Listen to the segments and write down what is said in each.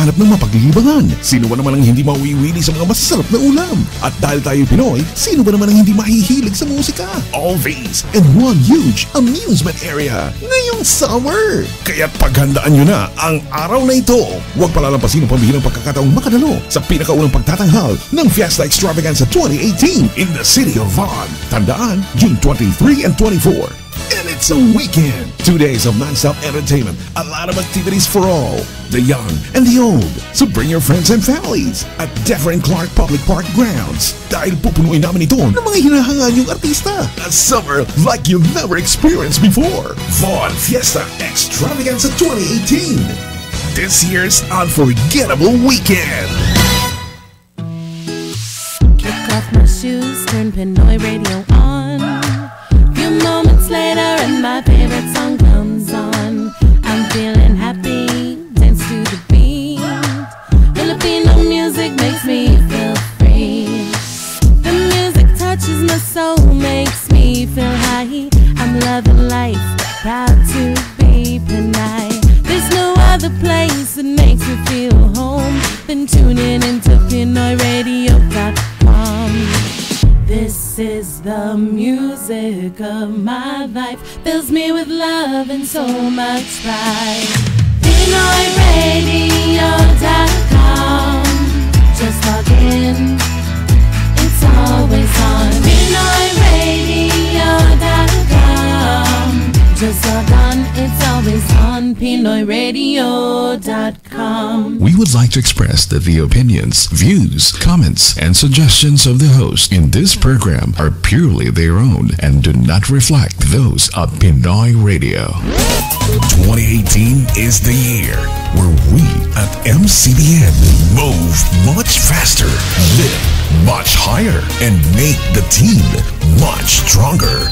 naghahanap ng mapaglilibangan? Sino ba naman ang hindi mauwiwili sa mga masasarap na ulam? At dahil tayo Pinoy, sino ba naman ang hindi mahihilig sa musika? All these in one huge amusement area ngayong summer. Kaya't paghandaan nyo na ang araw na ito. Huwag palalampasin ang pambihirang pagkakataong makadalo sa pinakaunang pagtatanghal ng Fiesta Extravaganza 2018 in the city of Vaughan. Tandaan, June 23 and 24. And it's a weekend. 2 days of non-stop entertainment. A lot of activities for all, the young and the old. So bring your friends and families at Deverin Clark Public Park Grounds. Dahil pupunuin namin ito ng mga hinahangaan yung artista. A summer like you've never experienced before. Vaughan Fiesta Extravaganza 2018. This year's unforgettable weekend. Kick off my shoes, turn Pinoy radio on. Few moments later and my favorite song comes on. I'm feeling happy, dance to the beat. Filipino music makes me feel free. The music touches my soul, makes me feel high. I'm loving life, proud to be Pinay. There's no other place that makes me feel home than tuning into PinoyRadio.com. This is the music of my life, fills me with love and so much pride. PinoyRadio.com, just log in, it's always on. PinoyRadio.com, just log on, it's always on. PinoyRadio.com. We would like to express that the opinions, views, comments, and suggestions of the host in this program are purely their own and do not reflect those of Pinoy Radio. 2018 is the year where we at MCBN move much faster, live much higher, and make the team much stronger.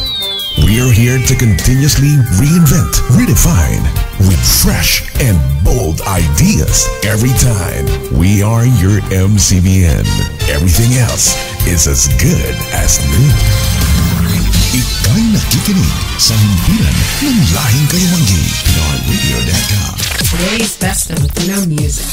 We are here to continuously reinvent, redefine, with fresh and bold ideas every time. We are your MCBN. Everything else is as good as new. Ika'y nakikinig sa himpilan ng lahing kayumanggi. PinoyRadio.com. Today's best of Pinoy music.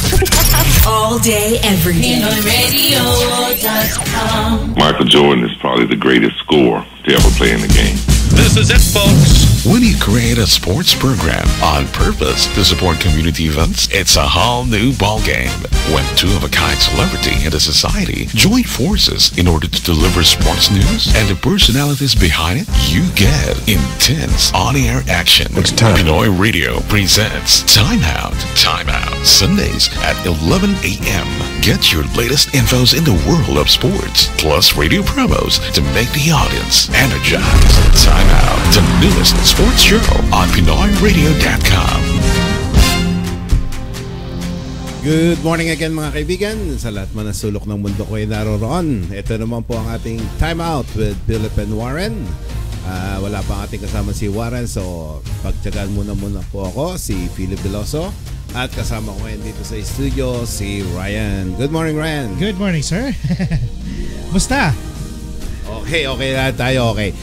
All day, every day. PinoyRadio.com. Michael Jordan is probably the greatest scorer to ever play in the game. This is it, folks. When you create a sports program on purpose to support community events, it's a whole new ballgame. When two of a kind celebrity in the society join forces in order to deliver sports news and the personalities behind it, you get intense on-air action. It's time. Pinoy Radio presents Time Out. Time Out. Sundays at 11 a.m. Get your latest infos in the world of sports, plus radio promos to make the audience energized. Time Out, the newest sports show on PinoyRadio.com. Good morning again mga kaibigan. Sa lahat man ng sulok ng mundo ko ay naroon. Ito naman po ang ating Time Out with Philip and Warren. Wala pa ang ating kasama si Warren, so pagtyagaan muna po ako, si Philip Veloso. At kasama ko ngayon dito sa studio, si Ryan. Good morning, Ryan. Good morning, sir. Musta? Okay lahat tayo, okay.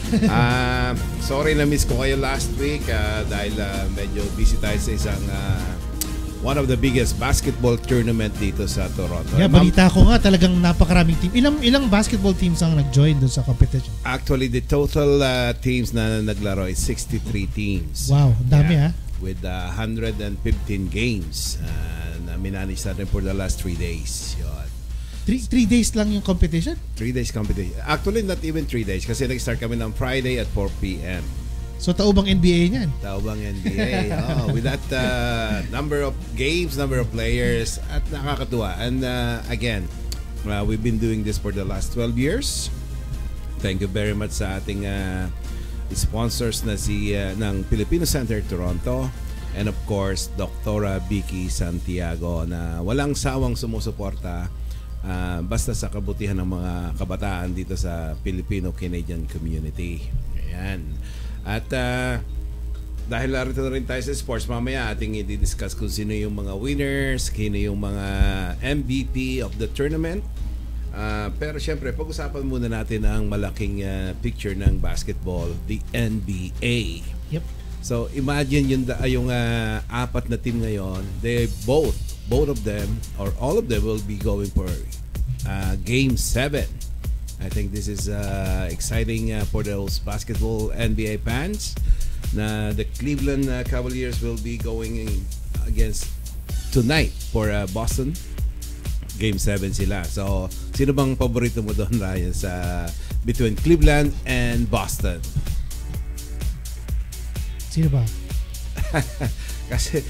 Sorry na miss ko kayo last week dahil medyo busy tayo sa isang one of the biggest basketball tournament dito sa Toronto. Yeah, balita ko nga talagang napakaraming team. Ilang basketball teams ang nag-join doon sa competition? Actually, the total teams na naglaro is 63 teams. Wow, dami with 115 games na minanage natin for the last 3 days. Yun. 3 days lang yung competition? 3 days competition. Actually, not even 3 days kasi nag-start kami ng Friday at 4 p.m. So, taubang NBA niyan? Taubang NBA. With that number of games, number of players, at nakakatuwa. And again, we've been doing this for the last 12 years. Thank you very much sa ating sponsors na ng Filipino Center Toronto, and of course Dr. Vicky Santiago na walang sawang sumusuporta basta sa kabutihan ng mga kabataan dito sa Filipino-Canadian community. Ayan. At dahil narito na rin tayo sa sports, mamaya ating i-discuss kung sino yung mga winners, sino yung mga MVP of the tournament. Pero syempre, pag-usapan muna natin ang malaking picture ng basketball, the NBA. Yep. So, imagine yung apat na team ngayon, they both both of them or all of them will be going for Game 7. I think this is exciting for those basketball NBA fans na the Cleveland Cavaliers will be going against tonight for Boston. Game 7 sila. So, sino bang paborito mo doon, Ryan, sa between Cleveland and Boston? Sino ba? kasi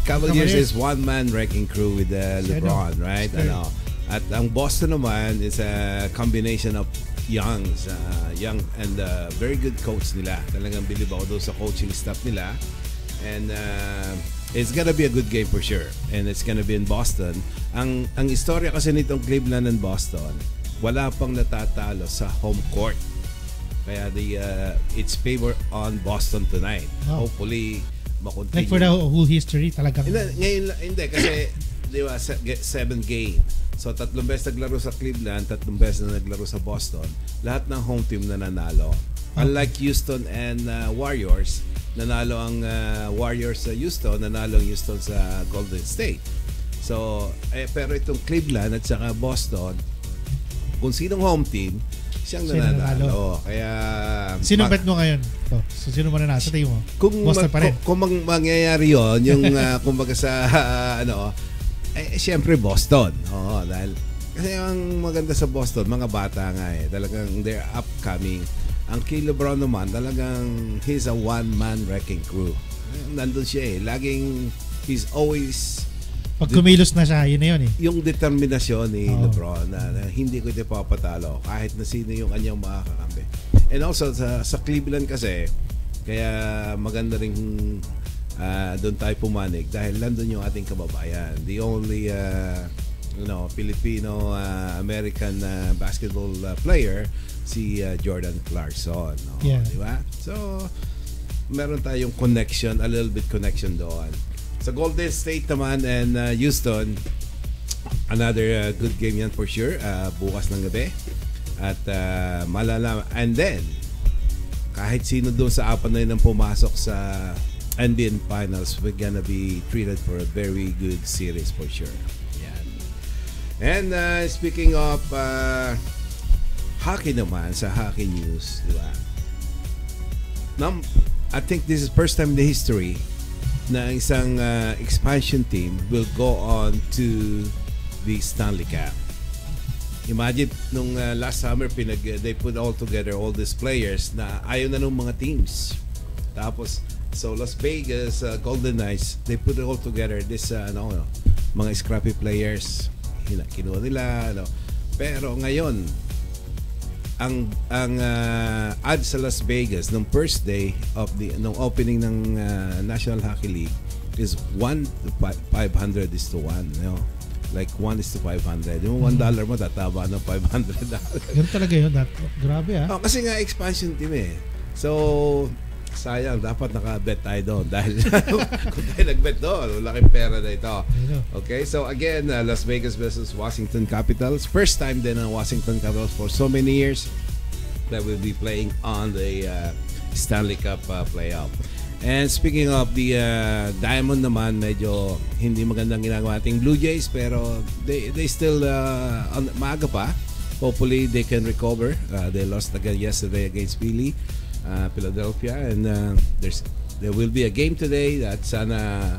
Cavaliers is one-man wrecking crew with LeBron, right? Ano? At ang Boston naman is a combination of young and very good coach nila. Talagang believe ako doon sa coaching staff nila. And it's gonna be a good game for sure. And it's gonna be in Boston. Ang istorya kasi nitong Cleveland and Boston, wala pang natatalo sa home court. Kaya it's favor on Boston tonight. Wow. Hopefully, makontinue. Like for the whole history, talagang... Hindi, kasi di ba, 7 game. So, 3 beses naglaro sa Cleveland, 3 beses na naglaro sa Boston. Lahat ng home team na nanalo. Unlike Houston and Warriors, nanalo ang Warriors sa Houston, nanalo ang Houston sa Golden State. So, pero itong Cleveland at saka Boston, kung sinong home team, siyang nanalo. Kaya... Sino bet mo ngayon? So, sino mananalo? Sa tingin mo? Boston pa rin? Kung mangyayari yun, yung kumbaga sa siyempre Boston. Oo, dahil kasi ang maganda sa Boston, mga bata nga talagang they're upcoming. Ang kay LeBron naman, talagang he's a one-man wrecking crew. Nandun siya laging, he's always... Pag kumilos na siya, yun na yun Yung determinasyon ni LeBron na hindi ko ito papatalo kahit na sino yung kanyang makakakampi. And also sa Cleveland kasi, kaya maganda rin doon tayo pumanig dahil nandun yung ating kababayan. The only Filipino American basketball player, si Jordan Clarkson. No? Yeah. Di ba? So, meron tayong connection, a little bit connection doon. Sa Golden State naman and Houston, another good game yan for sure. Bukas ng gabi. At malalaman. And then, kahit sino doon sa apat na yun ang pumasok sa NBA Finals, we're gonna be treated for a very good series for sure. Yan. And speaking of hockey naman, sa hockey news, di ba? I think this is first time in the history na isang expansion team will go on to the Stanley Cup. Imagine nung last summer they put all together all these players na ayaw na nung mga teams. Tapos so Las Vegas Golden Knights, they put it all together this mga scrappy players kinuha nila pero ngayon ang ad sa Las Vegas nung first day of nung opening ng National Hockey League is 1 to 500 is to 1, like 1 is to 500. Yung $1 mo tataba ng $500. Ganun talaga yun. Grabe kasi nga expansion team so sayang, dapat naka-bet tayo doon dahil kung tayo nag-bet doon, laking pera na ito. Okay, so again, Las Vegas versus Washington Capitals. First time din ang Washington Capitals for so many years that will be playing on the Stanley Cup playoff. And speaking of the Diamond naman, medyo hindi magandang ginagawa ating Blue Jays, pero they still maaga pa. Hopefully they can recover. They lost again yesterday against Philadelphia, and there will be a game today that sana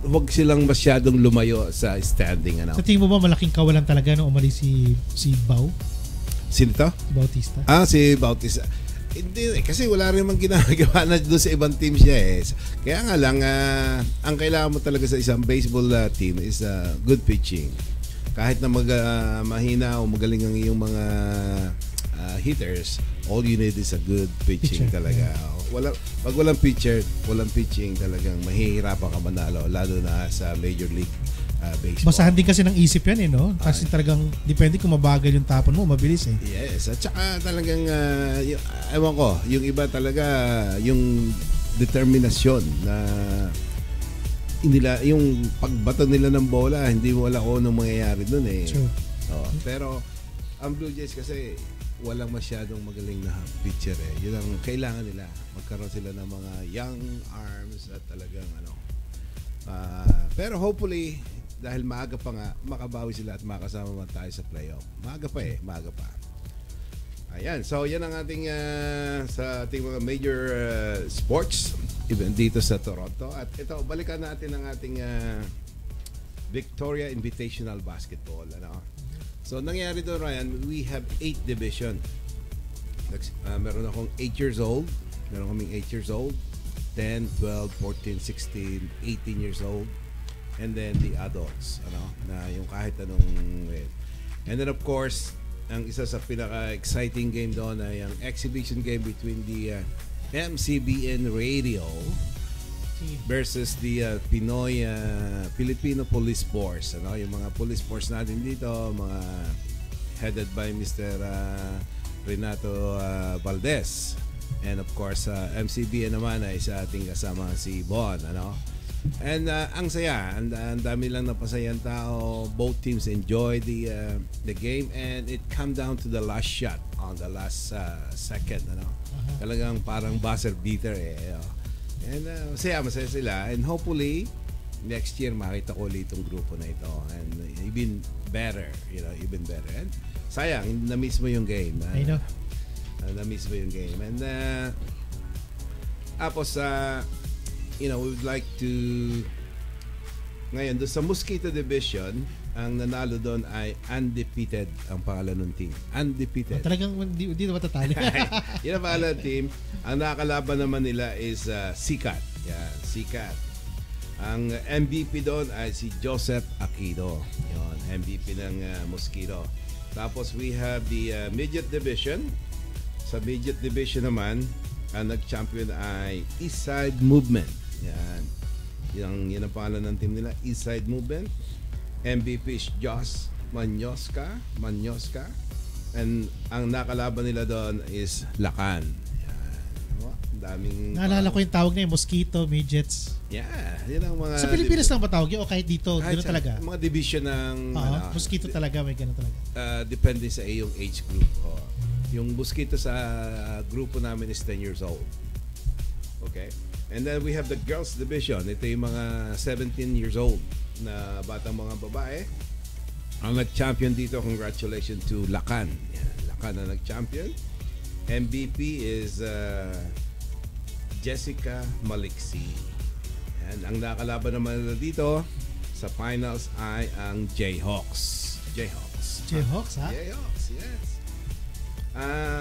huwag silang masyadong lumayo sa standing. Sa tingin mo ba malaking kawalan talaga nung umalis si Bau? Sino to? Si Bautista. Si Bautista. Hindi, kasi wala rin mang ginagawa na doon sa ibang team siya Kaya nga lang, ang kailangan mo talaga sa isang baseball team is good pitching. Kahit na mahina o magaling ang iyong mga hitters, all you need is a good pitching talaga. Pag walang pitching talagang mahihirapan ka manalo, lalo na sa Major League Baseball. Basahan din kasi ng isip yan kasi talagang depende kung mabagal yung tapon mo, mabilis Yes, at saka talagang ewan ko, yung iba talaga yung determinasyon na yung pagbato nila ng bola, hindi mo alam kung anong mangyayari dun True. Pero ang Blue Jays kasi walang masyadong magaling na pitcher Yun ang kailangan nila. Magkaroon sila ng mga young arms at talagang Pero hopefully, dahil maaga pa nga, makabawi sila at makasama man tayo sa playoff. Maaga pa. Ayan, so yan ang ating sa ating mga major sports even dito sa Toronto. At ito, balikan natin ang ating Victoria Invitational Basketball. So nangyari doon, Ryan, we have 8 division. Meron akong 8 years old. Meron kaming 8 years old. 10, 12, 14, 16, 18 years old. And then the adults, na yung kahit anong weight. And then of course, ang isa sa pinaka-exciting game doon ay ang exhibition game between the MCBN Radio versus the Pinoy Filipino Police Force. Yung mga police force natin dito, mga headed by Mr. Renato Valdez. And of course, MCBN naman ay sa ating kasama si Bon, And ang saya, ang dami lang napasayang tao. Both teams enjoy the game, and it come down to the last shot on the last second. Talagang parang buzzer beater And masaya sila, and hopefully next year makita ko ulit itong grupo na ito, and even better, even better. And sayang, na-miss mo yung game. I know. Na-miss mo yung game. And tapos we would like to ngayon doon sa Mosquito Division, ang nanalo doon ay undefeated ang pangalan ng team. Undefeated. Talagang hindi na matatalo. Yan ang pangalan ng team. Ang nakakalaban naman nila is Sikat. Yan, Sikat. Ang MVP doon ay si Joseph Aquino. Yon, MVP ng Mosquito. Tapos we have the Midget Division. Sa Midget Division naman, ang nag-champion ay Eastside Movement. Yan. Yan ang pangalan ng team nila, Eastside Movement. MVP is Josh Manyoska. And ang nakalaban nila doon is Lakan. Yan. Daming... Naalala ko yung tawag na yung Mosquito, Midgets. Yeah. Yan ang mga... Sa Pilipinas lang ba tawag yun? O kahit dito, gano'n talaga? Mga division ng... Mosquito talaga, may gano'n talaga. Depende sa iyong age group. Yung Mosquito sa grupo namin is 10 years old. Okay? And then we have the girls division. Ito yung mga 17 years old na batang mga babae. Ang nag-champion dito, congratulations to Lakan. Yan, Lakan na nag-champion. MVP is Jessica Maliksi. Yan, ang nakalaban naman nila dito sa finals ay ang Jayhawks. Jayhawks, ha? Jayhawks, yes.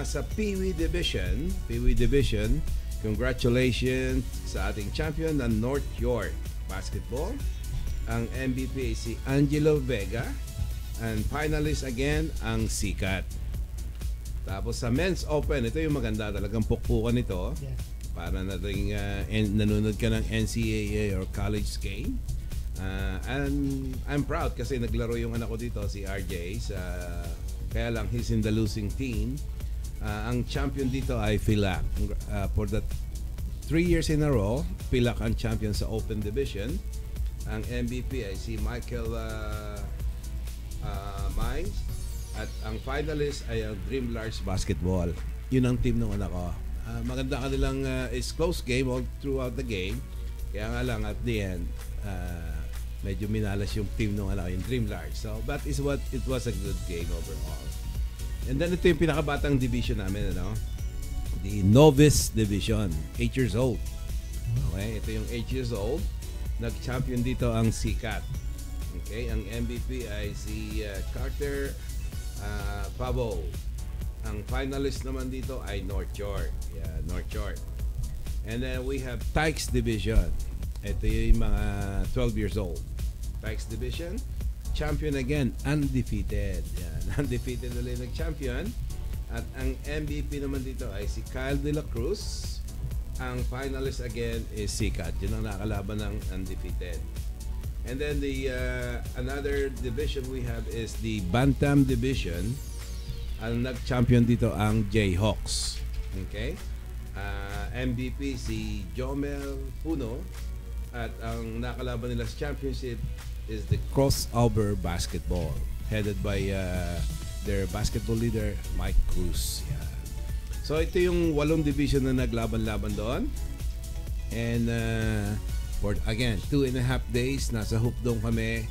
Sa Pee-wee Division, congratulations sa ating champion na North York Basketball. Ang MVP ay si Angelo Vega. And finalist again, ang Sikat. Tapos sa Men's Open, ito yung maganda, talagang pukpukan ito. Yeah. Para na rin nanonood ka ng NCAA or college game. And I'm proud kasi naglaro yung anak ko dito, si RJ. Kaya lang, he's in the losing team. Ang champion dito ay Philac. For the 3 years in a row, Philac ang champion sa Open Division. Ang MVP ay si Michael Mines. At ang finalist ay ang Dream Large Basketball. Yun ang team ng anak ko. Maganda kanilang it's close game all throughout the game. Kaya nga lang at the end, medyo minalas yung team ng anak ko, yung Dream Large. So that is what it was a good game overall. And then ito yung pinakabatang division namin, the Novice Division, 8 years old. Okay, ito yung 8 years old. Nag-champion dito ang Sikat. Okay, ang MVP ay si Carter Pavo. Ang finalist naman dito ay North York. Yeah, North York. And then we have Tykes Division. Ito yung mga 12 years old. Tykes Division. Champion again, undefeated. Yan, undefeated ulit nag-champion. At ang MVP naman dito ay si Kyle De La Cruz. Ang finalist again is Sikat. Yun ang nakalaban ng undefeated. And then the another division we have is the Bantam Division. Ang nag-champion dito ang Jayhawks. Okay? MVP si Jomel Puno. At ang nakalaban nila sa championship is the Crossover Basketball, headed by their basketball leader, Mike Cruz. Yeah. So ito yung 8 division na naglaban-laban doon. And For, again, 2.5 days, nasa Hoopdome kami.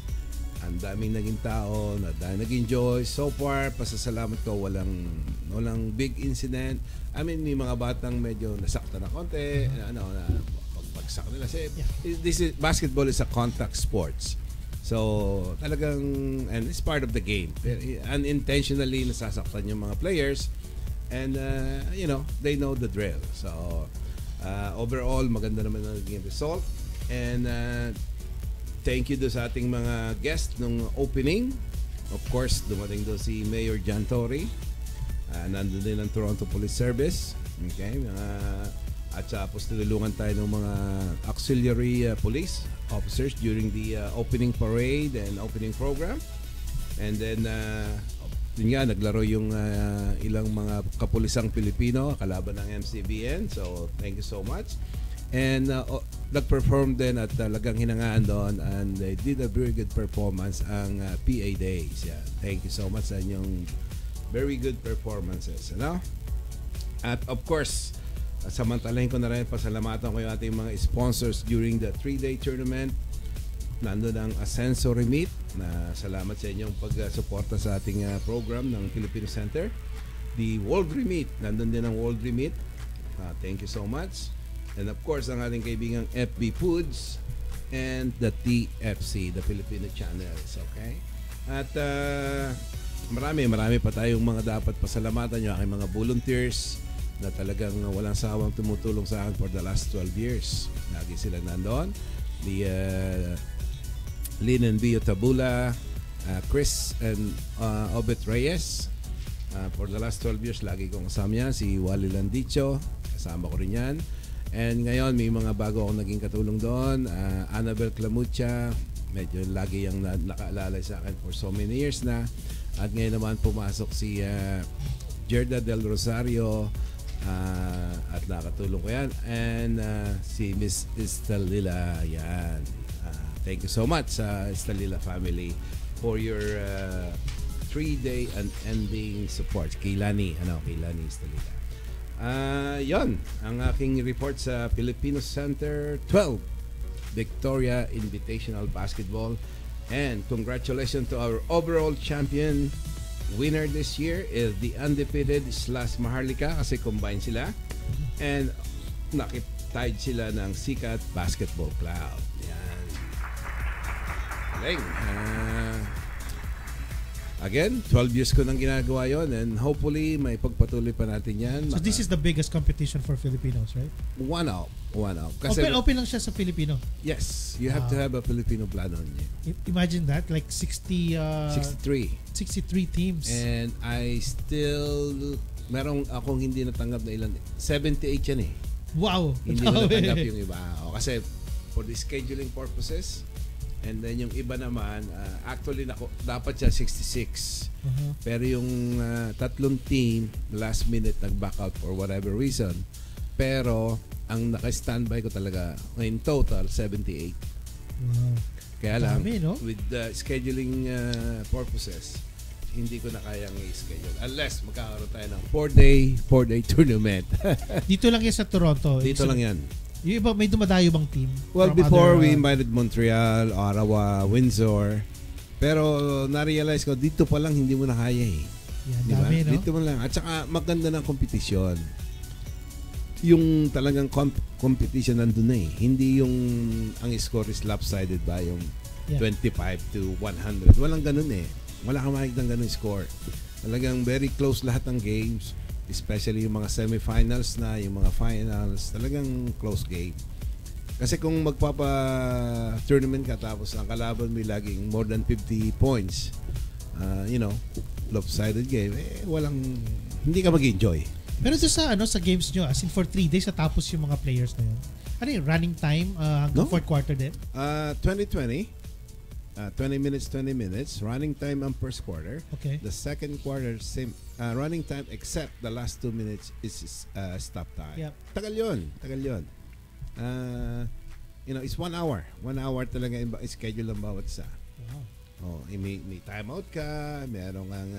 Ang daming naging tao, nag-enjoy. So far, pasasalamat ko, walang big incident. I mean, may mga batang medyo nasakta na konti, na pagsak nila. Kasi basketball is a contact sports. So, talagang, and it's part of the game. Unintentionally, nasasaktan yung mga players. And, they know the drill. So, overall, maganda naman ang naging result. And, thank you do sa ating mga guests nung opening. Of course, dumating do si Mayor John Tory. Nandun din ang Toronto Police Service. Okay? At tapos tulungan tayo ng mga auxiliary police officers during the opening parade and opening program. And then, yun nga, naglaro yung ilang mga kapulisang Pilipino kalaban ng MCBN. So, thank you so much. And nag-perform din at talagang hinangaan doon, and they did a very good performance ang PA Days. Yeah. Thank you so much sa inyong very good performances. At of course, samantalahin ko na rin, pasalamatan ko yung ating mga sponsors during the 3-day tournament. Nandun ang Ascenso Remit, na salamat sa inyong pag-suporta sa ating program ng Filipino Center. The World Remit, nandun din ang World Remit. Thank you so much. And of course, ang ating kaibigang FB Foods and the TFC, the Filipino Channels. Okay? At marami pa tayong mga dapat pasalamatan, yung aking mga volunteers na talagang walang sawang tumutulong sa akin for the last 12 years. Lagi sila nandoon. The Lynn and Bio Tabula, Chris and Obet Reyes. For the last 12 years, lagi kong kasama yan. Si Wally Landicho, kasama ko rin yan. And ngayon, may mga bago akong naging katulong doon. Annabel Clamucha, medyo lagi yung nakaalala sa akin for so many years na. At ngayon naman pumasok si Gerda Del Rosario, at nakatulong ko yan. And si Miss Estelila, yan. Thank you so much sa Estelila family for your 3-day and ending support. Kaylani Estelila. Yon ang aking report sa Filipino Center 12 Victoria Invitational Basketball, and congratulations to our overall champion. Winner this year is the undefeated Slash Maharlika, kasi combine sila, and nakitied sila ng Sikat Basketball Club. Yan. Galing. Again, 12 years ko nang ginagawa yon, and hopefully may pagpatuloy pa natin yan. So this is the biggest competition for Filipinos, right? One out. Kasi, open lang siya sa Filipino. Yes, you have to have a Filipino blood on you. Imagine that, like 63 teams. And I still, merong akong hindi natanggap na ilan. 78 yan eh. Wow! Hindi ko natanggap yung iba. Kasi for the scheduling purposes, and then yung iba naman, actually dapat siya 66. Pero yung tatlong team, last minute nag-back out for whatever reason. Pero ang naka-standby ko talaga, in total, 78. Wow. Kaya lang, dami, no? with the scheduling purposes, hindi ko na kayang i-schedule. Unless magkakaroon tayo ng 4-day tournament. Dito lang yan sa Toronto. Dito lang yan. Yung iba, may dumadayo bang team? Well, before we invited Montreal, Ottawa, Windsor. Pero na-realize ko, dito pa lang hindi mo na kaya eh. Yan, diba? dami, no? Dito mo lang. At saka maganda ng kompetisyon. Yung talagang competition nandun na eh. Hindi yung ang score is lopsided ba? Yung 25 to 100. Walang ganun eh. Wala kang makikita ng ganun score. Talagang very close lahat ng games. Especially yung mga semifinals na, yung mga finals, talagang close game. Kasi kung magpapa-tournament ka tapos ang kalaban mo laging more than 50 points, lopsided game, hindi ka mag-enjoy. Pero doon sa games nyo, as in for 3 days, natapos yung mga players na yun. Ano yung running time hanggang fourth quarter din? 2020. 20 minutes. Running time ang first quarter. Okay. The second quarter, same running time except the last 2 minutes is stop time. Yep. Tagal yun. It's 1 hour. 1 hour talaga yung schedule ng bawat isa. Wow. May timeout ka, meron kang,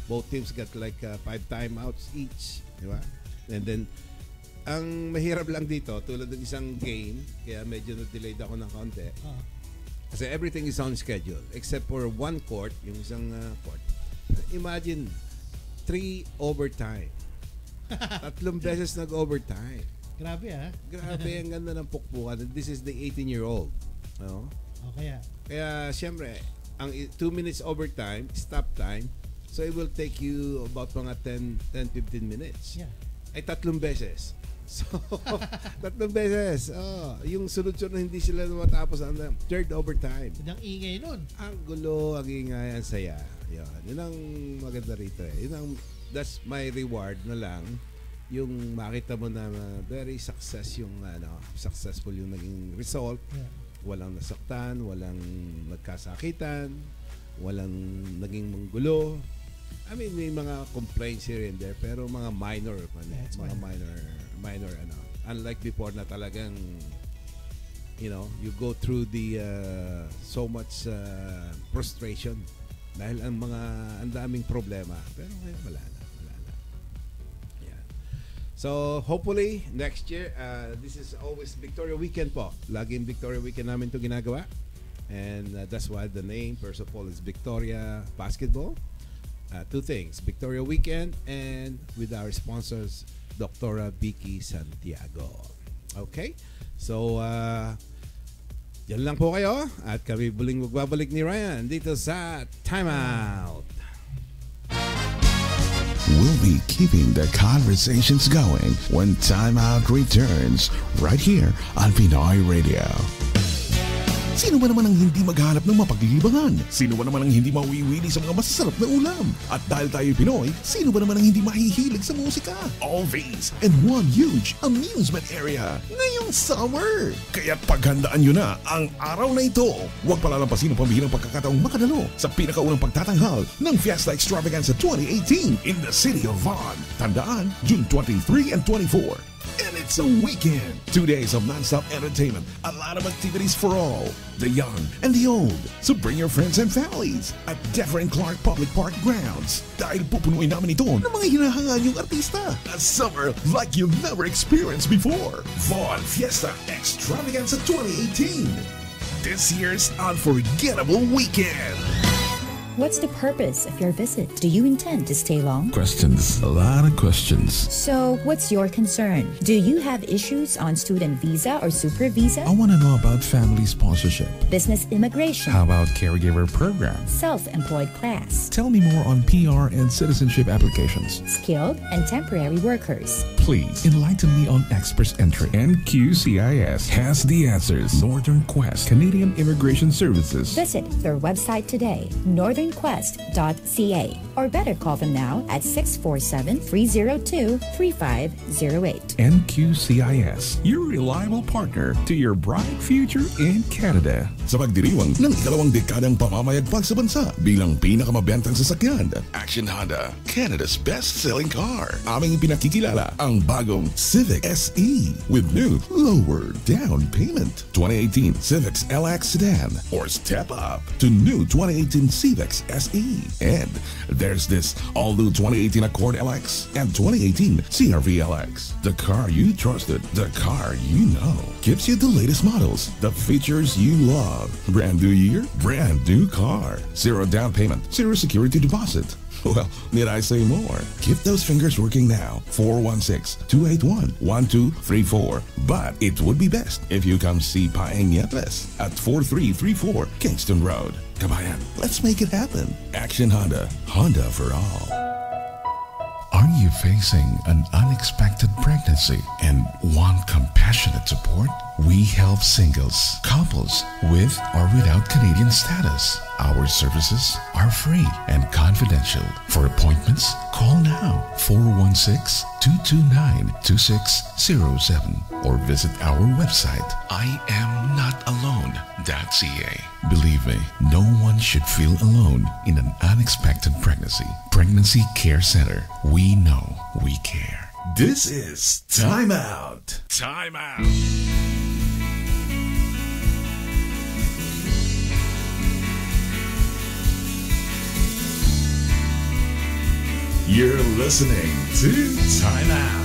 both teams got like 5 timeouts each. Di ba? And then, Ang mahirap lang dito, tulad ng isang game, kaya medyo na-delayed ako ng konti. Kasi everything is on schedule except for one court, yung isang court. Imagine 3 overtime. 3 beses nag-overtime. Grabe Grabe, ang ganda ng pukpukan. This is the 18-year-old. No? Kaya siyempre, ang 2 minutes overtime, stop time, so it will take you about mga 10-15 minutes. Yeah. Ay 3 beses. So, 3 beses. Yung sunod-sunod hindi sila matapos ang 3rd overtime. Ang ingay nun. Ang gulo, ang ingay, ang saya. Yun ang maganda rito eh. That's my reward na lang. Yung makita mo na very successful yung naging result. Yeah. Walang nasaktan, walang nagkasakitan, walang naging manggulo. I mean, may mga complaints here and there, pero mga minor minor unlike before na talagang you go through the so much frustration dahil ang daming problema, pero ngayon wala na. Yeah. So hopefully next year, this is always Victoria Weekend po. Laging Victoria Weekend namin 'to ginagawa, and that's why the name first of all is Victoria Basketball. 2 things, Victoria Weekend and with our sponsors Dr. Vicky Santiago. Okay? So, yan lang po kayo at kami buling magbabalik ni Ryan dito sa Time Out. We'll be keeping the conversations going when Time Out returns right here on Pinoy Radio. Sino ba naman ang hindi maghanap ng mapaglilibangan? Sino ba naman ang hindi mawiwili sa mga masasarap na ulam? At dahil tayo Pinoy, sino ba naman ang hindi mahihilig sa musika? All these in one huge amusement area ngayong summer. Kaya't paghandaan nyo na ang araw na ito. Huwag palalampasin ang pambihirang pagkakataong makadalo sa pinakaunang pagtatanghal ng Fiesta Extravaganza 2018 in the city of Vaughan. Tandaan, June 23 and 24. And it's a weekend. 2 days of non-stop entertainment. A lot of activities for all, the young and the old. So bring your friends and families at Devereaux Clark Public Park Grounds. Dahil pupunuin namin ito ng mga hinahangaan yung artista. A summer like you've never experienced before. Vaughan Fiesta Extravaganza 2018. This year's unforgettable weekend. What's the purpose of your visit? Do you intend to stay long? Questions. A lot of questions. So, what's your concern? Do you have issues on student visa or super visa? I want to know about family sponsorship. Business immigration? How about caregiver program? Self-employed class? Tell me more on PR and citizenship applications. Skilled and temporary workers? Please enlighten me on express entry. NQCIS has the answers. Northern Quest, Canadian Immigration Services. Visit their website today, northernquest.ca, or better call them now at 647-302-3508. NQCIS, your reliable partner to your bright future in Canada. Sa pagdiriwang ng ikalawang dekadang pamamayagpag sa bansa bilang pinakamabentang sasakyan, Action Honda, Canada's best-selling car. Aming pinakikilala ang bagong Civic SE with new lower down payment. 2018 Civics LX Sedan or step up to new 2018 Civics SE. And there's this all-new 2018 Accord LX and 2018 CR-V LX. The car you trusted, the car you know. Gives you the latest models, the features you love. Brand new year, brand new car. Zero down payment, zero security deposit. Well, need I say more? Keep those fingers working now. 416-281-1234. But it would be best if you come see Paeng Yepes at 4334 Kingston Road. Kabayan, let's make it happen. Action Honda. Honda for all. Are you facing an unexpected pregnancy and want compassionate support? We help singles, couples with or without Canadian status. Our services are free and confidential. For appointments, call now 416-229-2607 or visit our website IamNotAlone.ca. Believe me, no one should feel alone in an unexpected pregnancy. Pregnancy Care Center. We know we care. This is Time Out. Time Out. You're listening to Time Out.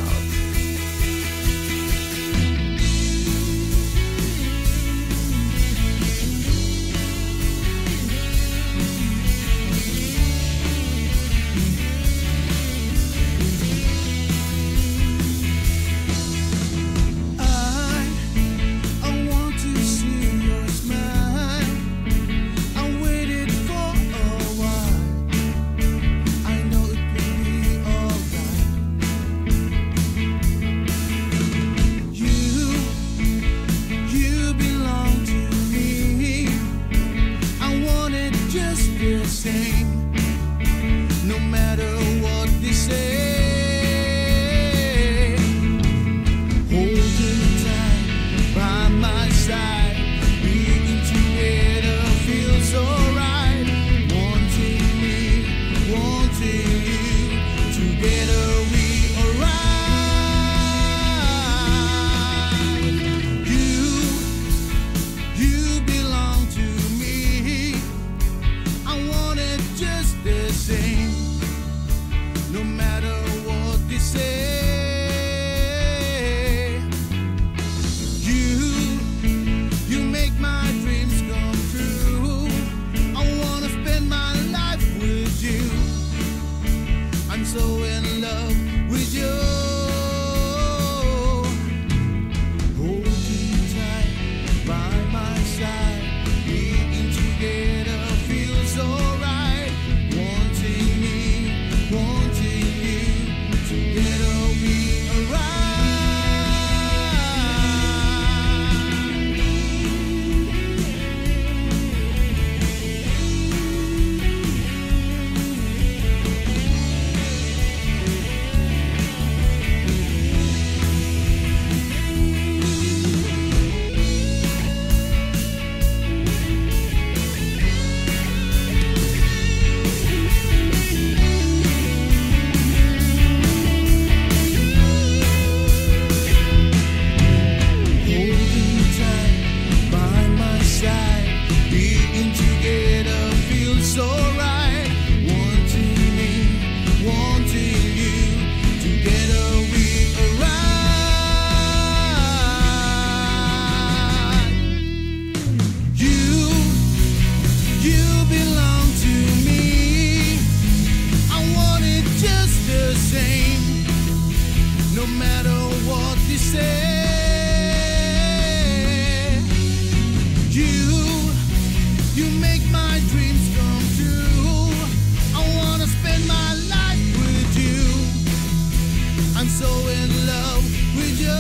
and together feels so right. Wanting me, wanting you, together we arrive. You belong to me. I want it just the same, no matter what they say. You make my dreams come true. I wanna spend my life with you. I'm so in love with you.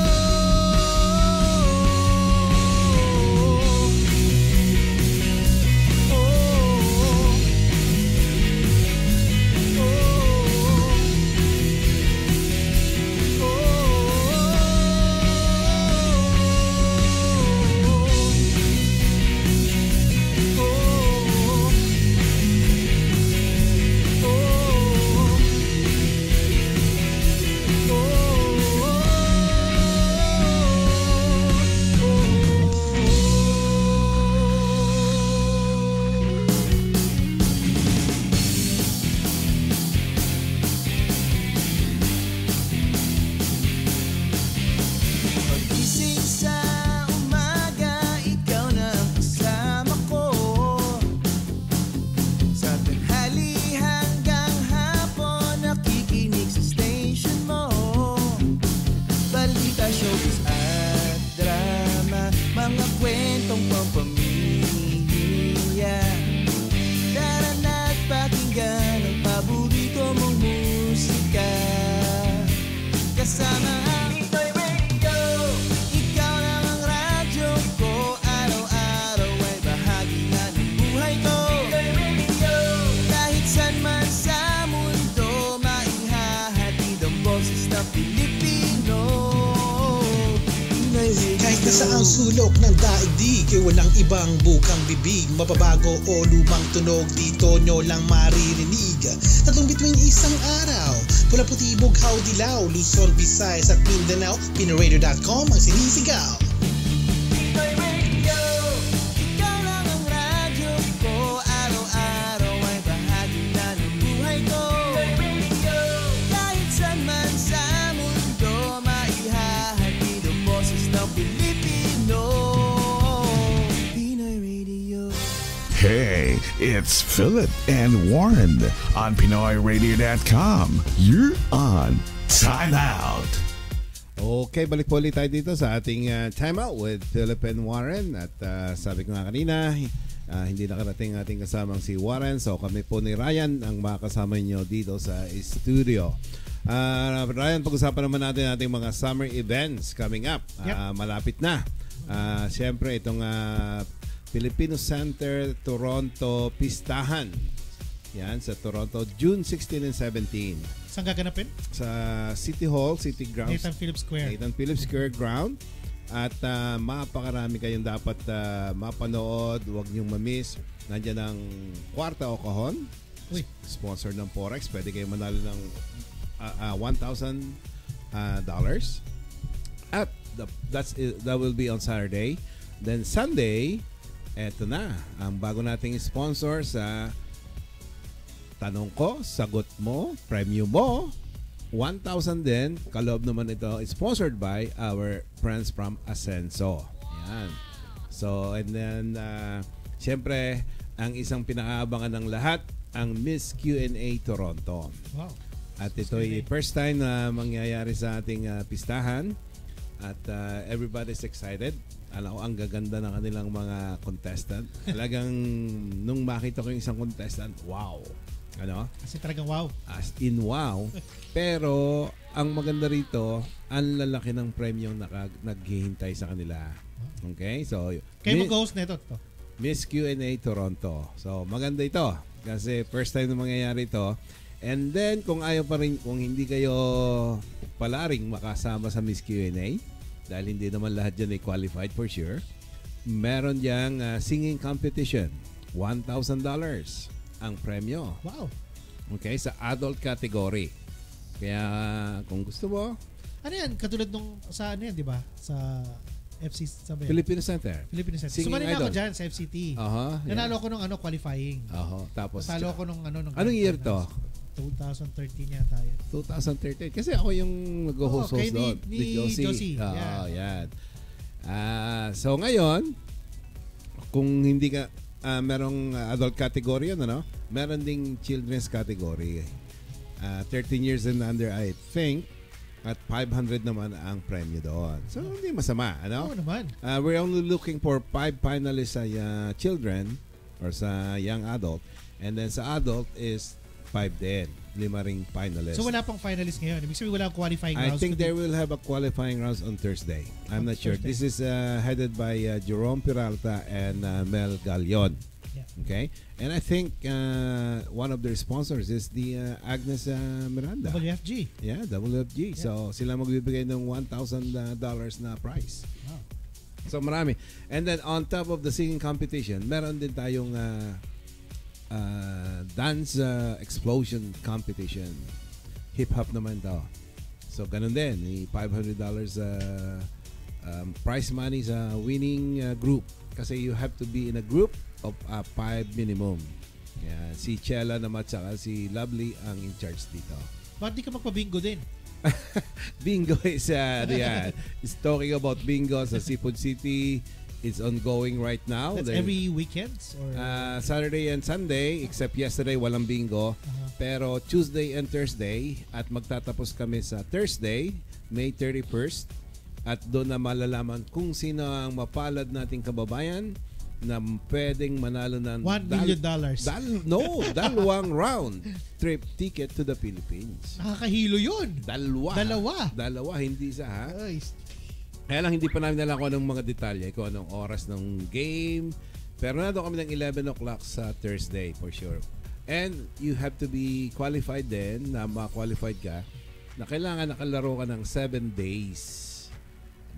Pagising sa umaga, ikaw na ang kasama ko. Sa tanghali hanggang hapon, nakikinig sa station mo. Balita, showbiz at drama, mga kwentong pampamilya. Tara na't pakinggan ang paborito mong musika. Kasama ang Pinoy Radio, ikaw lang ang radyo ko. Araw-araw ay bahagi na ng buhay ko. Pinoy Radio, kahit saan man sa mundo, maihahatid ang boses ng Pilipino. Pinoy Radio. Kahit nasaang sulok ng daigdig, ay walang ibang bukang bibig. Mababago o lumang tunog, dito nyo lang maririnig. Tatlong bituin isang araw, pula puti, bughaw, dilaw, Luzon, Visayas at Mindanao. PinoyRadio.com ang sinisigaw. Pinoy Radio, ikaw lang ang radyo ko. Araw-araw ay bahagi na ng buhay ko. Pinoy Radio, kahit saan man sa mundo, maihahatid ang boses ng Pilipino. Pinoy Radio. Hey, it's Philip and Warren on PinoyRadio.com. You're on Time Out. Okay, balik po ulit tayo dito sa ating Time Out with Philip and Warren. At sabi ko nga kanina, hindi nakarating ating kasamang si Warren. So kami po ni Ryan ang makakasama nyo dito sa studio. Ryan, pag-usapan naman natin ating mga summer events coming up. Malapit na. Siyempre, itong Filipino Center Toronto Pistahan. Yan, sa Toronto, June 16 and 17. Saan gaganapin? Sa City Hall, City Grounds. Nathan Phillips Square. Nathan Phillips Square Ground. At mapakarami kayong dapat mapanood. Huwag niyong mamiss. Nandiyan ang Kwarta o Kahon. Uy. Sponsor ng Forex. Pwede kayong manalo ng $1,000. At that will be on Saturday. Then Sunday, eto na. Ang bago nating sponsor sa Tanong Ko, Sagot Mo, Premium Mo, 1,000 din. Kaloob naman ito, sponsored by our friends from Ascenso. Yan. So, and then, syempre, ang isang pinakaabangan ng lahat, ang Miss Q&A Toronto. Wow. At ito'y first time na mangyayari sa ating pistahan. At everybody's excited. Alam ko, ang gaganda ng kanilang mga contestant. Talagang, nung makita ko yung isang contestant, wow. Ano? Kasi talagang wow. As in wow. Pero, ang maganda rito, ang lalaki ng premyo na naghihintay sa kanila. Okay? So, kayo mag-host na ito. Miss Q&A Toronto. So, maganda ito. Kasi first time na mangyayari ito. And then, kung ayaw pa rin, kung hindi kayo palaring makasama sa Miss Q&A, dahil hindi naman lahat dyan ay qualified for sure, meron diyang singing competition. $1,000 ang premyo. Wow. Okay, sa adult category. Kaya, kung gusto mo, ano yan? Katulad nung sa ano yan, di ba? Sa Filipino Center. Filipino Center. Singing Sumali na ako Idol. dyan sa FCT. Nanalo ako nung qualifying. Tapos Natalo ako nung anong year to? 2013 yata yan. 2013. Kasi ako yung nag-host doon. Ni Josie. Yan. So ngayon, kung hindi ka merong adult category yun, meron ding children's category. 13 years and under, I think. At 500 naman ang premyo doon. So, hindi masama, Oo naman. We're only looking for 5 finalists sa children or sa young adult. And then sa adult is 5 din. 5 ring finalists. So, wala pang finalist ngayon? Ibig sabihin, wala qualifying rounds? I think they will have a qualifying rounds on Thursday. I'm not sure. This is headed by Jerome Peralta and Mel Galion. Yeah. Okay? And I think one of their sponsors is the Agnes Miranda. WFG. Yeah, WFG. Yeah. So, sila magbibigay ng $1,000 na prize. Wow. So, marami. And then, on top of the singing competition, meron din tayong dance explosion competition. Hip-hop naman to. So, ganun din. $500 prize money sa winning group. Kasi you have to be in a group of 5 minimum. Yeah, si Chela naman at saka si Lovely ang in charge dito. Ba't di ka magpa-bingo din? Bingo is is talking about bingo sa Seafood City. It's ongoing right now. That's every weekends? Or? Saturday and Sunday, except yesterday walang bingo. Pero Tuesday and Thursday, at magtatapos kami sa Thursday, May 31st. At doon na malalaman kung sino ang mapalad nating kababayan na pwedeng manalo ng $1 million. Dalawang round trip ticket to the Philippines. Nakakahilo yun. Dalawa, hindi isa ha. Kaya lang hindi pa namin alam kung anong mga detalye, kung anong oras ng game. Pero nado kami ng 11 o'clock sa Thursday for sure. And you have to be qualified din, na ma-qualified ka, na kailangan nakalaro ka ng 7 days.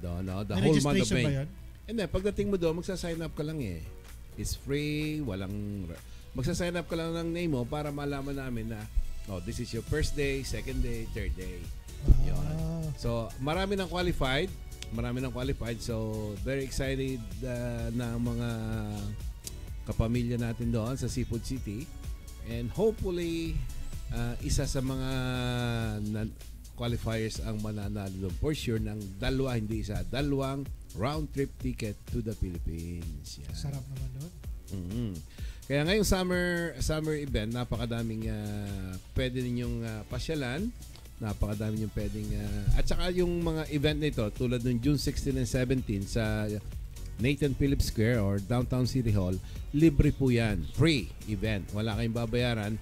The whole month of May. And then, pagdating mo doon, magsa-sign up ka lang eh. It's free, magsa-sign up ka lang ng name mo para malaman namin na, this is your first day, second day, third day. Yun. So, marami nang qualified. So, very excited na mga kapamilya natin doon sa Seafood City. And hopefully, isa sa mga qualifiers ang mananalo doon for sure ng dalawang round trip ticket to the Philippines. Yan. Sarap naman doon. Kaya ngayong summer event, napakadaming pwede ninyong pasyalan, napakadaming yung pwedeng at saka yung mga event nito tulad ng June 16 and 17 sa Nathan Phillips Square or Downtown City Hall, libre po yan. Free event. Wala kayong babayaran.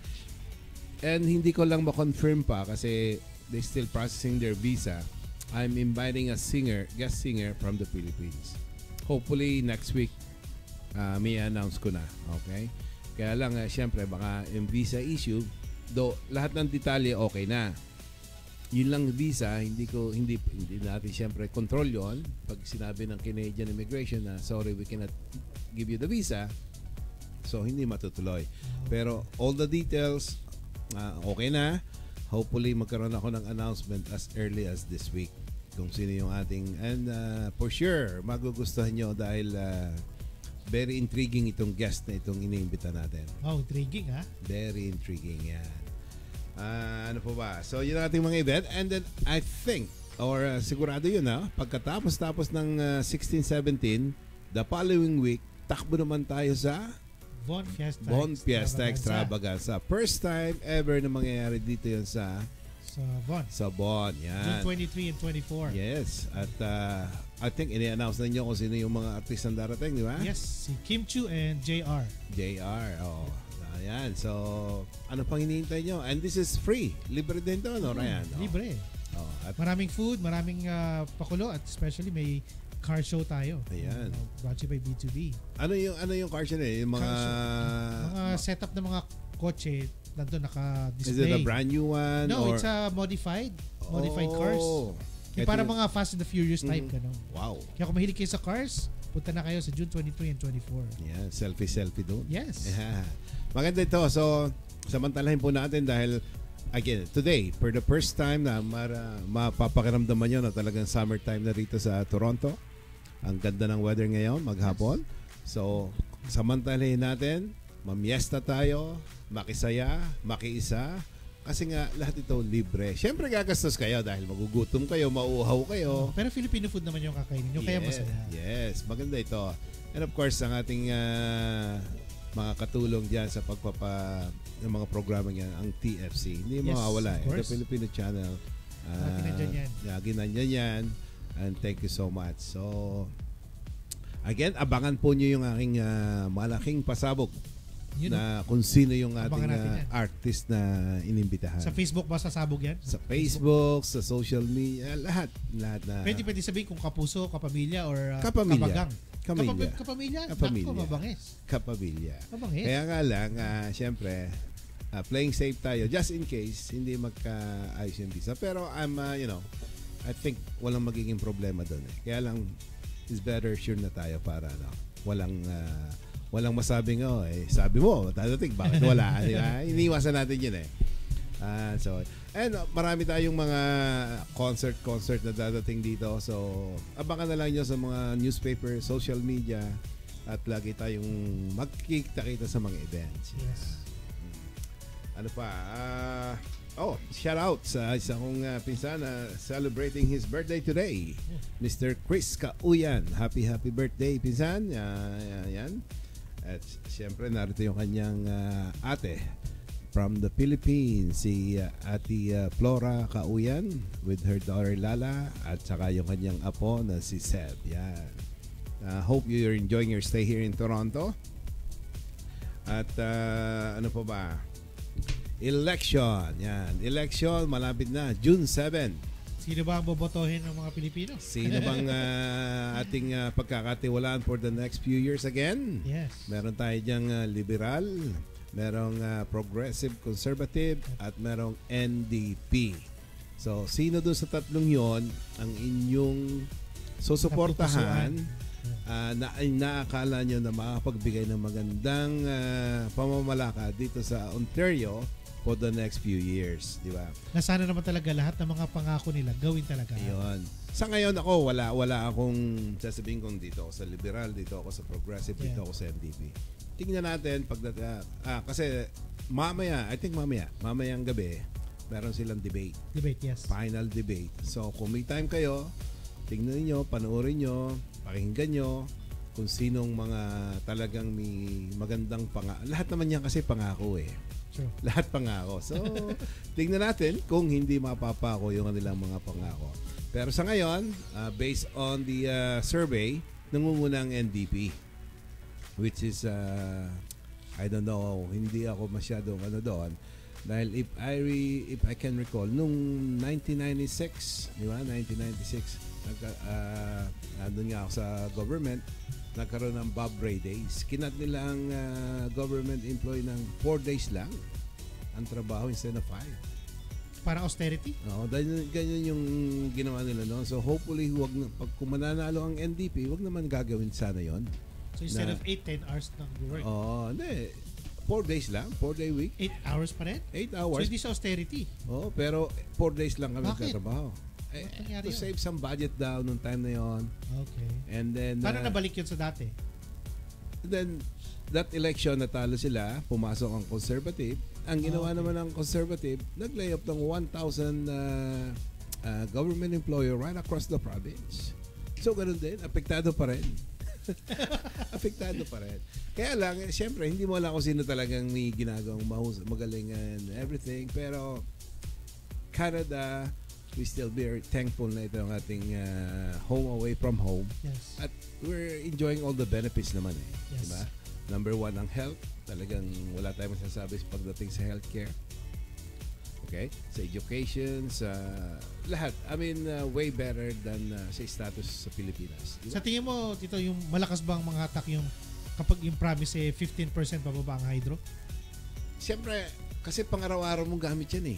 And hindi ko lang ma-confirm pa kasi they still processing their visa. I'm inviting a guest singer from the Philippines. Hopefully next week may announce ko na. Okay? Kaya lang syempre baka yung visa issue, though lahat ng detalye okay na. Yun lang visa, hindi natin syempre control yon. Pag sinabi ng Canadian Immigration na sorry, we cannot give you the visa, so hindi matutuloy. Pero all the details okay na. Hopefully magkaroon ako ng announcement as early as this week kung sino yung ating, and for sure magugustuhan nyo dahil very intriguing itong guest na itong iniimbita natin. Intriguing ha? Very intriguing yan. Ano po ba? So yun ang ating mga event, and then I think or sigurado yun pagkatapos ng 16-17, the following week takbo naman tayo sa Bon Fiesta Extravaganza. First time ever na mangyayari dito yun sa Bon. Yan. June 23 and 24. Yes. At I think ini-announce na nyo kung sino yung mga artist na darating, di ba? Yes. Si Kim Chu and JR. Ayan. So, ano pang hinihintay nyo? And this is free. Libre din to, Ryan? Libre. Maraming food, maraming pakulo, at especially may car show tayo. Ayan. Brought to you by B2B. Ano yung car show na yun? Yung mga setup ng mga kotse nandun naka-display. Is it a brand new one? No, it's a modified cars. Yung para mga Fast and the Furious type. Wow. Kaya kung mahilig kayo sa cars, punta na kayo sa June 23 and 24. Yeah, selfie doon. Yes. Yeah. Maganda ito. So, samantalahin po natin dahil again, today, for the first time na mapapakiramdaman nyo na talagang summertime na rito sa Toronto. Ang ganda ng weather ngayon, maghapon. So, samantalahin natin, mamiesta tayo, makisaya, makiisa. Kasi nga, lahat ito libre. Siyempre, gagastos kayo dahil magugutom kayo, mauuhaw kayo. Pero Filipino food naman yung kakainin nyo, kaya masaya. Yes, maganda ito. And of course, ang ating mga katulong dyan sa ng mga programa niyan, ang TFC. Hindi mawawala. The Filipino Channel. Lagi nandyan yan. And thank you so much. So, again, abangan po nyo yung aking malaking pasabog na kung sino yung ating artist na inimbitahan. Sa Facebook ba sasabog yan? Sa Facebook, sa social media, lahat na. Pwede sabihin kung kapuso, kapamilya, or kapamilya. Kapamilya? Kapamilya. Naku, mabangis. Kapamilya. Mabangis. Kaya nga lang, syempre, playing safe tayo just in case hindi magka-ayos yung visa. Pero I think walang magiging problema doon. Kaya lang, it's better sure na tayo para walang masabing, sabi mo, dadating, bakit wala? Diba? Iniwasan natin yun marami tayong mga concert na dadating dito. So, abangan na lang nyo sa mga newspaper, social media, at lagi tayong magkikita-kita sa mga events. Yes. Ano pa? Shout out sa isa kong pinsan na celebrating his birthday today. Mr. Chris Kauyan. Happy birthday, pinsan. Yan. At siyempre, narito yung kanyang ate from the Philippines, si Ate Flora Kauyan with her daughter Lala at saka yung kanyang apo na si Seb. Yan. Hope you're enjoying your stay here in Toronto. At ano pa ba? Election. Yan. Election, malapit na. June 7. Sino ba ang bobotohin ng mga Pilipino? Sino bang ating pagkakatiwalaan for the next few years again? Yes. Meron tayo diyang liberal, merong progressive conservative, at merong NDP. So, sino doon sa tatlong yon ang inyong susuportahan na inaakala nyo na makapagbigay ng magandang pamamalakad dito sa Ontario for the next few years, di ba? Na sana naman talaga lahat ng mga pangako nila gawin talaga. Ayun. Sa ngayon ako, wala akong sasabihin kong dito ako sa liberal, dito ako sa progressive, dito ako sa NDP. Tingnan natin kasi mamayang gabi, meron silang debate. Debate, yes. Final debate. So, kung may time kayo, tingnan niyo, panoorin niyo, pakinggan niyo kung sinong mga talagang may magandang lahat naman yan kasi pangako True. Lahat pangako. So, tingnan natin kung hindi mapapako yung kanilang mga pangako. Pero sa ngayon, based on the survey, nangungunang NDP. Which is, I don't know, hindi ako masyadong doon. Dahil if I can recall, nung 1996, di ba? 1996, nandun nga ako sa government, nagkaroon ng Bob Ray Days. Kinat nila ang government employee ng 4 days lang ang trabaho instead of 5. Parang austerity? Oo, dahil ganyan yung ginawa nila noon. So hopefully, kung mananalo ang NDP, wag naman gagawin sana yon. So instead of 8-10 hours ng work? Oo, hindi. 4 days lang, 4-day week. 8 hours pa rin? 8 hours. So hindi sa austerity? Oo, pero 4 days lang kami nagtatrabaho. To Nangyari save some budget daw nung time na yon. Okay. And then paano nabalik yun sa dati? Then that election, natalo sila, pumasok ang conservative. Ang ginawa naman ng conservative, nag-lay off ng 1,000 government employer right across the province. So ganun din, apektado pa rin. Apektado pa rin. Kaya lang, siyempre, hindi mo alam kung sino talagang may ginagawang magaling and everything. Pero Canada, we still very thankful na ito ang ating home away from home. Yes. At we're enjoying all the benefits naman Yes. Diba? Number 1 ang health. Talagang wala tayong masasabi pagdating sa healthcare. Okay? Sa education, sa lahat. I mean, way better than sa status sa Pilipinas. Diba? Sa tingin mo, Tito, yung malakas bang mga hatak yung kapag yung promise 15% pababa ang hydro? Siyempre, kasi pang-araw-araw mong gamit yan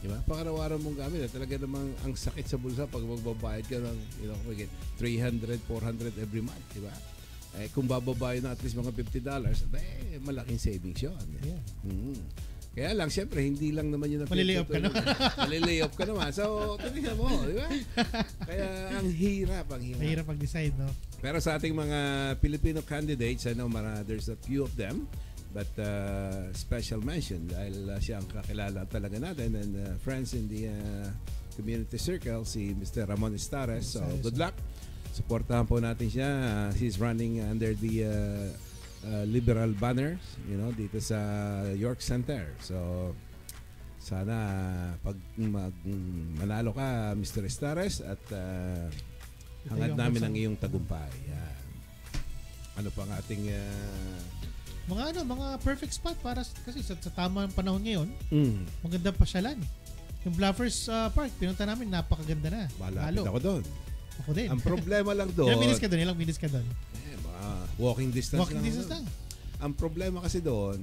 Diba? Pang-araw-araw mong gamit. Talaga namang ang sakit sa bulsa pag magbabayad ka ng 300, 400 every month. Diba? Kung bababayad na at least mga $50, malaking savings yun. Yeah. Kaya lang, syempre, hindi lang naman yun. Malilay off ka naman. Malilay off ka naman. So, tingnan mo, di ba? Kaya ang hirap. Mahirap mag-decide, no? Pero sa ating mga Filipino candidates, I know there's a few of them. But special mention dahil siya ang kakilala talaga natin and friends in the community circle, si Mr. Ramon Estares. So, good luck. Supportahan po natin siya. He's running under the liberal banners, dito sa York Center. So, sana pag manalo ka, Mr. Estares, at hangad namin ang iyong tagumpay. Yan. Ano pa ang ating mga perfect spot para kasi sa tamang panahon ngayon. Magandang pasyalan. Yung Bluffers Park, pinunta namin, napakaganda na. Malapit ako doon. Ako din. Ang problema lang doon. Ilang minutes ka doon? Walking distance lang. Ang problema kasi doon,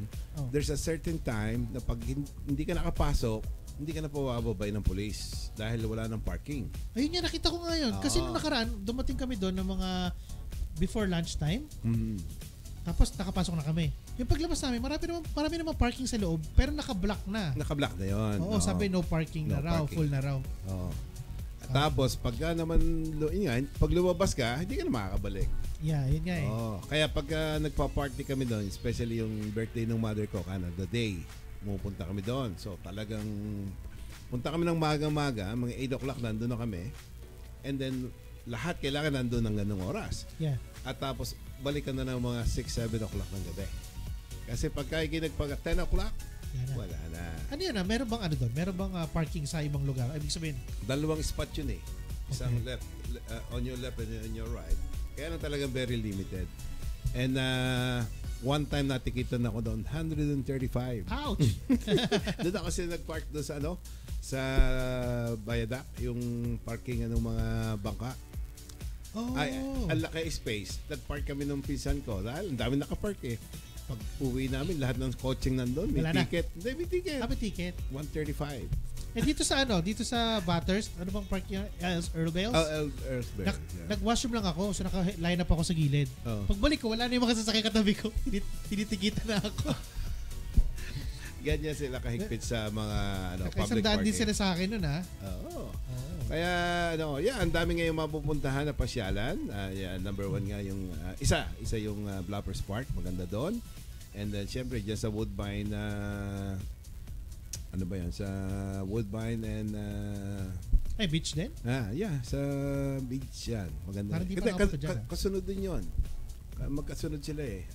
there's a certain time na pag hindi ka nakapasok, hindi ka na pababay ng police dahil wala ng parking. Ayun nga, nakita ko ngayon. Kasi nung nakaraan, dumating kami doon ng mga before lunchtime. Tapos nakapasok na kami. Yung paglabas namin, marami naman parking sa loob, pero naka-block na. Naka-block na yun. Oo, sabi no parking na raw, full na raw. Oo. Tapos pagka naman pag lumabas ka, hindi ka na makakabalik. Yeah, yun nga eh. Kaya pagka nagpa-party kami doon, especially yung birthday ng mother ko, the day, pupunta kami doon. So talagang punta kami ng maga-maga, mga 8 o'clock nandun na kami. And then lahat kailangan nandun ng ganung oras. Yeah. At tapos balikan na ng mga 6-7 o'clock ng gabi. Kasi pagka ikinagpag 10 o'clock, wala na. Ano yun meron bang doon? Meron bang parking sa ibang lugar? Ibig sabihin? 2 spot yun eh. Isang left, on your left and on your right. Kaya lang talagang very limited. And one time natikitan ako doon, 135. Ouch! Doon ako kasi nag-park doon sa sa Bayadak, yung parking ng mga bangka. Ay, ang laki space. Nag-park kami ng pinsan ko dahil ang dami nakapark eh. Pag uwi namin, lahat ng coaching nandun. May ticket. Hindi, may ticket. May ticket. 135. Dito sa Bathurst, ano bang park yung Earl Bells? Earl Bells. Nag-washroom lang ako, so naka-line up ako sa gilid. Pagbalik ko, wala na yung mga sasakay katabi ko. Tinitikita na ako. Ganyan sila kahigpit sa mga public parking. Din sila sa akin nun, ha? Oo. Kaya, ang dami ngayong mapupuntahan na pasyalan. Number 1 nga yung, isa yung Bluffers Park, maganda doon. And then, syempre, dyan sa Woodbine, ano ba yan? Sa Woodbine and... beach din? Yeah, sa beach yan. Maganda. Parang di pa nakapito dyan. Kasunod din yun. Magkasunod sila eh.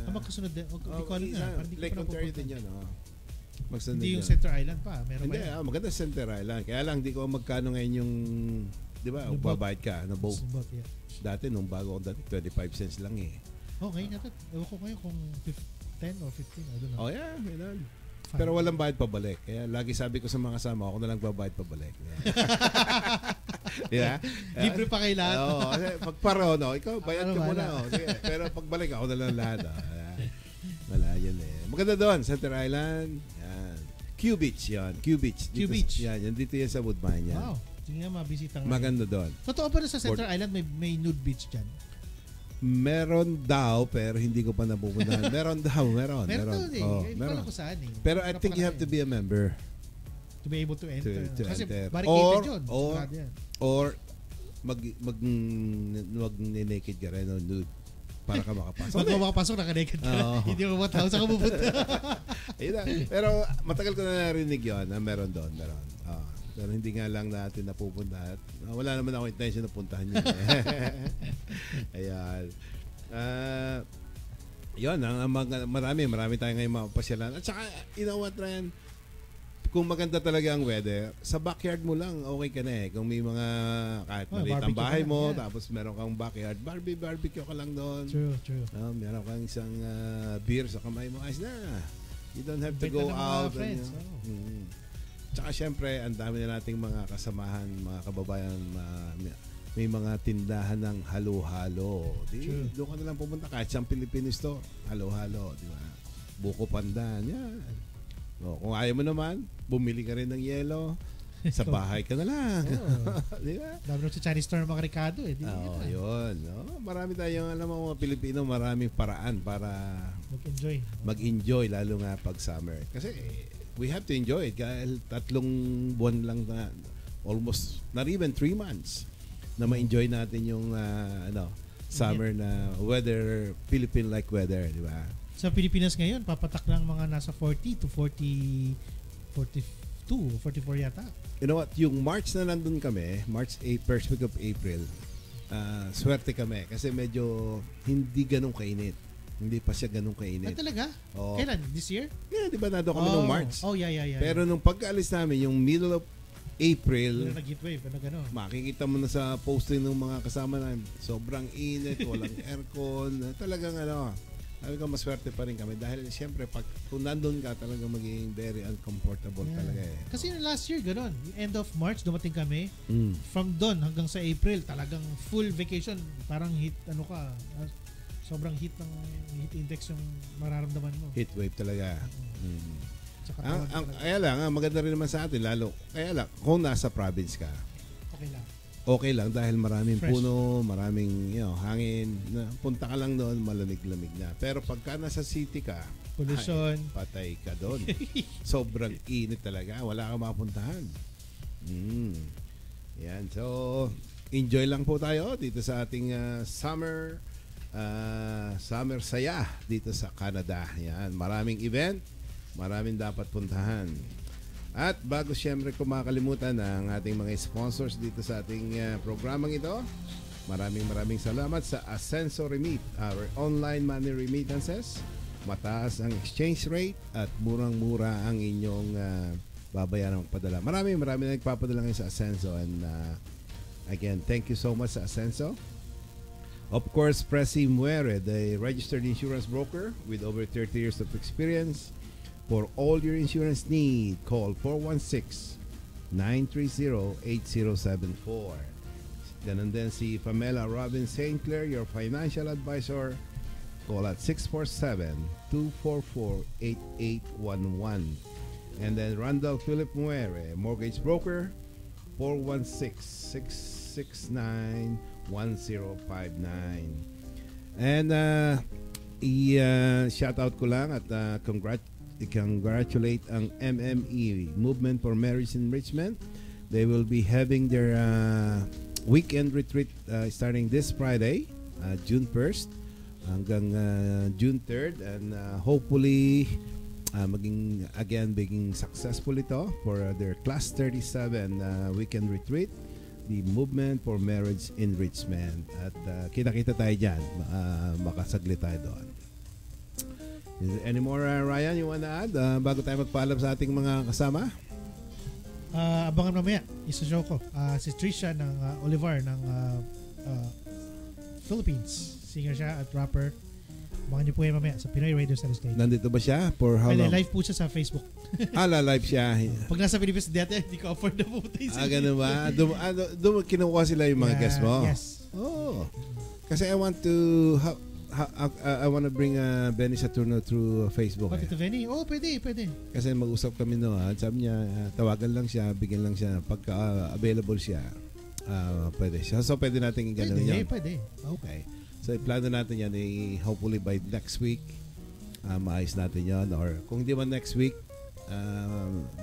Magkasunod din? Hindi ko alam na. Lake Ontario din yun. Hindi yung Center Island pa. Meron hindi, ba maganda Center Island. Kaya lang, hindi ko magkano ngayon yung, di ba, babayad ka na boat. Yeah. Dati, nung bago ako dati, 25 cents lang eh. Ngayon natin. Ewan ko ngayon kung 10 or 15. I don't know. Yeah, ganun. Pero walang bayad pabalik. Kaya lagi sabi ko sa mga kasama, ako na lang babayad pabalik. Yeah. Libre pa kay lahat. Pagparo, ikaw, bayad ka muna. Pero pagbalik, ako na lang lahat. Wala, yun eh. Maganda doon, Center Island. Yan. Q Beach yan. Q Beach. Q Beach. Yan, dito yan sa Woodbine. Yan. Wow. Sige nga, mabisita nga. Maganda doon. Totoo pa na sa Center Island, may nude beach dyan? Meron daw, pero hindi ko pa napupuntahan. Meron daw. Meron meron ko saan eh. Pero I think you have to be a member. To be able to enter. Kasi enter. barricaded yun. Or mag-naked ka rin o nude para ka makapasok. Pag makapasok, naka-naked ka. Hindi mo matao sa kabupunta. Pero matagal ko na narinig yun na meron doon. Pero hindi nga lang natin napupunta. Wala naman ako intention na puntahan yun. Ayan. Yun, marami tayo ngayon mapasyalan. At saka, you know what, Ryan? Kung maganda talaga ang weather, sa backyard mo lang, okay ka na eh. Kung may mga, kahit maliit ang bahay mo, tapos meron kang backyard, barbecue ka lang doon. True. Meron kang isang beer sa kamay mo, ayos na. You don't have to go out. Tsaka syempre, ang dami na nating mga kasamahan, mga kababayan, may mga tindahan ng halo-halo. Doon ka na lang pumunta kahit siyang Filipino store. Halo-halo, di ba? Buko Pandan, yan. Kung ayaw mo naman, bumili ka rin ng yelo. Sa bahay ka na lang. Di ba? Dami sa Chinese store ng mga Ricardo eh. Yun. No? Marami tayong, alam mo mga Pilipino, maraming paraan para mag-enjoy lalo nga pag summer. Kasi we have to enjoy it dahil 3 buwan lang na, almost not even 3 months na ma-enjoy natin yung summer na weather, Philippine-like weather, di ba? Sa Pilipinas ngayon, papatak lang mga nasa 40 to 42, 44 yata. You know what? Yung March na nandun kami, first week of April, swerte kami kasi medyo hindi ganun kainit. Hindi pa siya ganun kainit. Talaga? Oh. Kailan? This year? Yeah, di ba nandun kami nung March? Oh, yeah. Pero nung pagkaalis namin, yung middle of April, nag-heatwave, makikita mo na sa posting ng mga kasama namin, sobrang init, walang aircon, talagang sabi ko maswerte pa rin kami dahil siyempre kung nandun ka talagang magiging very uncomfortable talaga eh. Kasi last year ganun, end of March dumating kami, from doon hanggang sa April talagang full vacation, parang heat sobrang heat ng heat index yung mararamdaman mo. Heat wave talaga. Kaya lang, maganda rin naman sa atin lalo. Kaya lang, kung nasa province ka, okay lang dahil maraming fresh puno, maraming hangin. Punta ka lang doon, malamig-lamig na. Pero pagka nasa city ka, pollution, patay ka doon. Sobrang init talaga. Wala kang mapuntahan. Yan. So, enjoy lang po tayo dito sa ating summer saya dito sa Canada. Yan. Maraming event, maraming dapat puntahan. At bago siyempre ko makalimutan ang ating mga sponsors dito sa ating programang ito, maraming salamat sa Ascenso Remit, our online money remittances. Mataas ang exchange rate at murang-mura ang inyong babayaran ng padala. Maraming na nagpapadala ngayon sa Ascenso, and again, thank you so much sa Ascenso. Of course, Presi Muere, the registered insurance broker with over 30 years of experience. For all your insurance need, call 416-930-8074. Ganun din si Pamela Robin St. Clair, your financial advisor. Call at 647-244-8811. And then Randall Philip Muere, mortgage broker, 416-669-1059. And shout out ko lang at congratulate ang MME, Movement for Marriage Enrichment. They will be having their weekend retreat starting this Friday, June 1st hanggang June 3rd, and hopefully maging successful ito for their Class 37 weekend retreat, the Movement for Marriage Enrichment. At kita-kita tayo dyan, makasaglit tayo doon. Is there any more, Ryan, you wanna add bago tayo magpaalam sa ating mga kasama? Abangan mamaya, isa-show ko. Si Trisha ng Olivar ng Philippines. Singer siya at rapper. Abangan niyo po yan mamaya sa Pinoy Radio Station. Nandito ba siya? For how long? Live po siya sa Facebook. Live siya. Pag nasa Pilipinas dati, hindi ko afford na pumunta yung ganun ba? Doon kinukuha sila yung mga guests mo? Yes. Oh. Kasi I want to I want to bring Benny Saturno through Facebook. Bakit Benny? Oh, pwede. Kasi mag-usap kami noon. Sabi niya, tawagan lang siya, bigyan lang siya. Pagka available siya, pwede siya. So, pwede natin gano'n yan? Pwede. Okay. So, plano natin yan. Hopefully by next week, maayos natin yan. Or kung hindi man next week,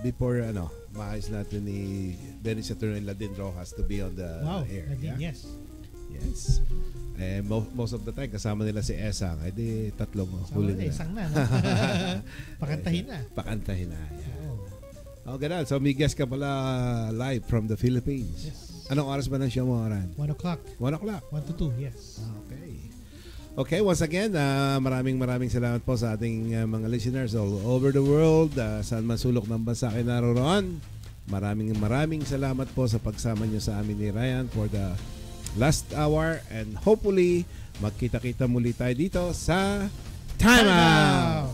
before, maayos natin ni Benny Saturno and Ladin Rojas to be on the air. Ladin, yeah? Yes. Most of the time kasama nila si Esang, di tatlong huli nila. Esang na. Pakantahin na. Yeah. Ganun. So may guest ka pala live from the Philippines. Yes. Anong oras ba ng show mo, Aran? 1 o'clock. 1 o'clock? 1 to 2, yes. Okay, once again, maraming salamat po sa ating mga listeners all over the world, saan man sulok ng bansa kayo naroon. Maraming salamat po sa pagsama nyo sa amin ni Ryan for the last hour, and hopefully magkita-kita muli tayo dito sa Time Out.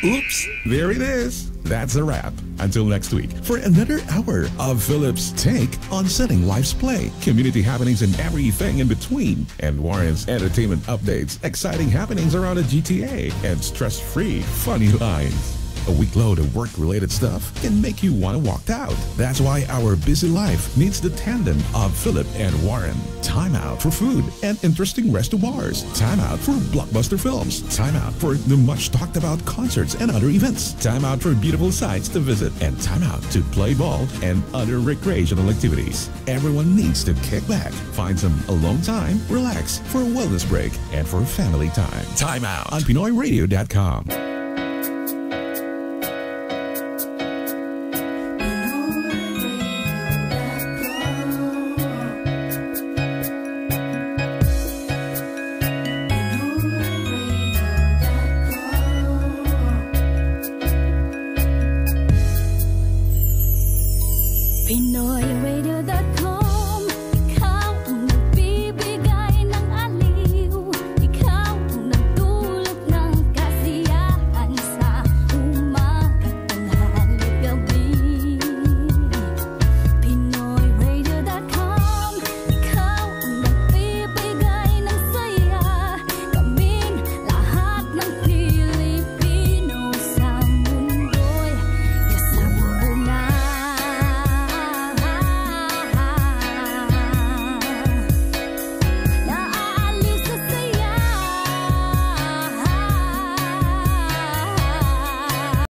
Oops, there it is. That's a wrap. Until next week for another hour of Philip's take on setting life's play, community happenings and everything in between, and Warren's entertainment updates, exciting happenings around the GTA, and stress-free funny lines. A week load of work-related stuff can make you want to walk out. That's why our busy life needs the tandem of Philip and Warren. Time out for food and interesting resto bars. Time out for blockbuster films. Time out for the much talked about concerts and other events. Time out for beautiful sights to visit. And time out to play ball and other recreational activities. Everyone needs to kick back, find some alone time, relax for a wellness break, and for family time. Time out on PinoyRadio.com.